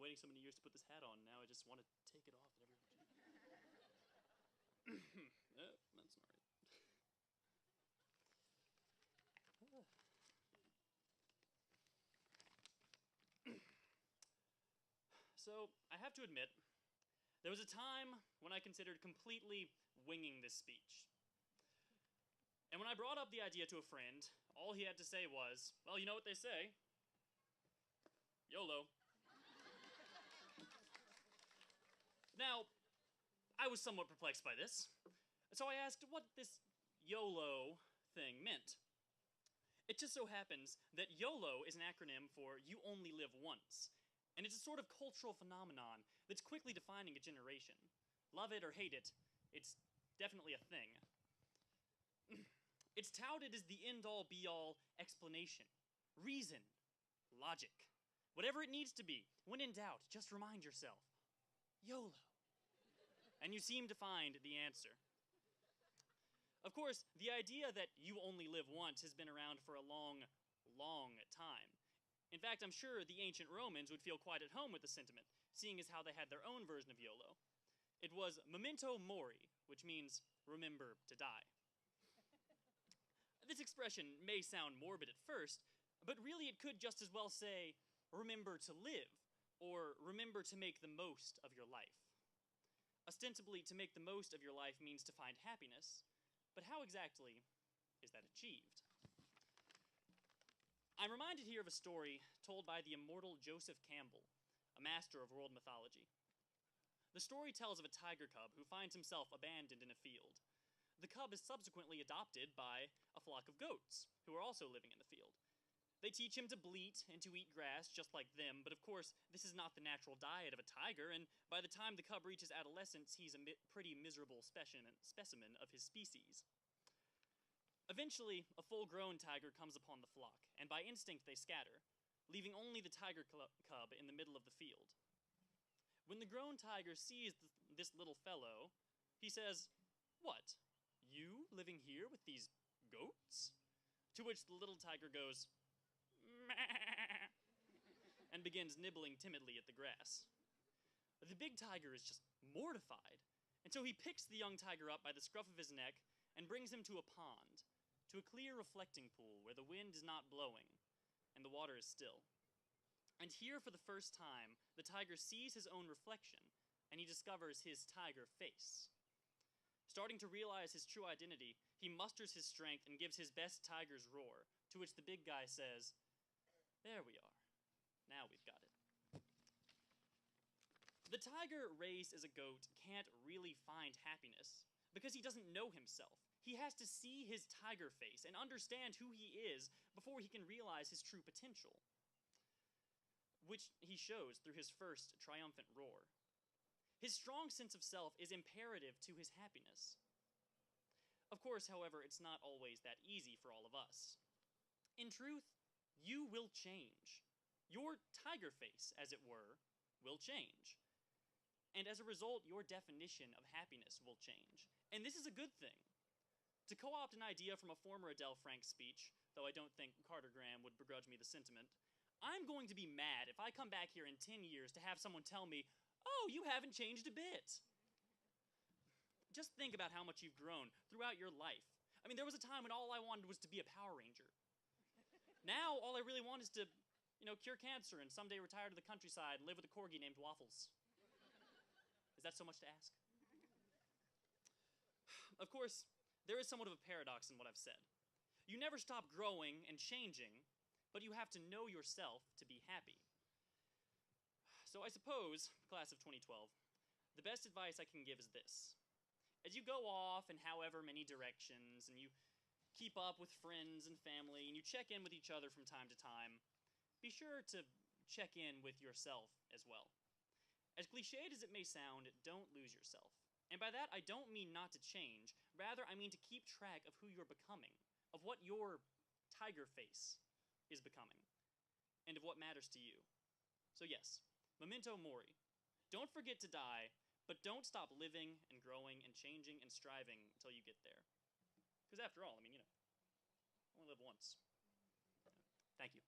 waiting so many years to put this hat on. Now I just want to take it off at every opportunity. That's not right. So, I have to admit, there was a time when I considered completely winging this speech. And when I brought up the idea to a friend, all he had to say was, well, you know what they say, YOLO. Now, I was somewhat perplexed by this, so I asked what this YOLO thing meant. It just so happens that YOLO is an acronym for You Only Live Once, and it's a sort of cultural phenomenon that's quickly defining a generation. Love it or hate it, it's definitely a thing. It's touted as the end-all, be-all explanation, reason, logic, whatever it needs to be. When in doubt, just remind yourself, YOLO. And you seem to find the answer. Of course, the idea that you only live once has been around for a long, long time. In fact, I'm sure the ancient Romans would feel quite at home with the sentiment, seeing as how they had their own version of YOLO. It was memento mori, which means remember to die. This expression may sound morbid at first, but really it could just as well say, remember to live, or remember to make the most of your life. Ostensibly, to make the most of your life means to find happiness, but how exactly is that achieved? I'm reminded here of a story told by the immortal Joseph Campbell, a master of world mythology. The story tells of a tiger cub who finds himself abandoned in a field. The cub is subsequently adopted by a flock of goats, who are also living in the field. They teach him to bleat and to eat grass just like them, but of course, this is not the natural diet of a tiger, and by the time the cub reaches adolescence, he's a pretty miserable specimen of his species. Eventually, a full-grown tiger comes upon the flock, and by instinct they scatter, leaving only the tiger cub in the middle of the field. When the grown tiger sees this little fellow, he says, "What? You living here with these goats?" To which the little tiger goes, "Meh," and begins nibbling timidly at the grass. The big tiger is just mortified, and so he picks the young tiger up by the scruff of his neck and brings him to a pond, to a clear reflecting pool where the wind is not blowing and the water is still. And here for the first time, the tiger sees his own reflection, and he discovers his tiger face. Starting to realize his true identity, he musters his strength and gives his best tiger's roar, to which the big guy says, "There we are. Now we've got it." The tiger raised as a goat can't really find happiness because he doesn't know himself. He has to see his tiger face and understand who he is before he can realize his true potential, which he shows through his first triumphant roar. His strong sense of self is imperative to his happiness. Of course, however, it's not always that easy for all of us. In truth, you will change. Your tiger face, as it were, will change. And as a result, your definition of happiness will change. And this is a good thing. To co-opt an idea from a former Adele Franks speech, though I don't think Carter Graham would begrudge me the sentiment, I'm going to be mad if I come back here in 10 years to have someone tell me, "Oh, you haven't changed a bit." Just think about how much you've grown throughout your life. I mean, there was a time when all I wanted was to be a Power Ranger. Now, all I really want is to, cure cancer and someday retire to the countryside and live with a corgi named Waffles. Is that so much to ask? Of course, there is somewhat of a paradox in what I've said. You never stop growing and changing, but you have to know yourself to be happy. So I suppose, class of 2012, the best advice I can give is this. As you go off in however many directions, and you keep up with friends and family, and you check in with each other from time to time, be sure to check in with yourself as well. As cliched as it may sound, don't lose yourself. And by that, I don't mean not to change. Rather, I mean to keep track of who you're becoming, of what your tiger face is becoming, and of what matters to you. So yes, memento mori. Don't forget to die, but don't stop living and growing and changing and striving until you get there. Because after all, only live once. Thank you.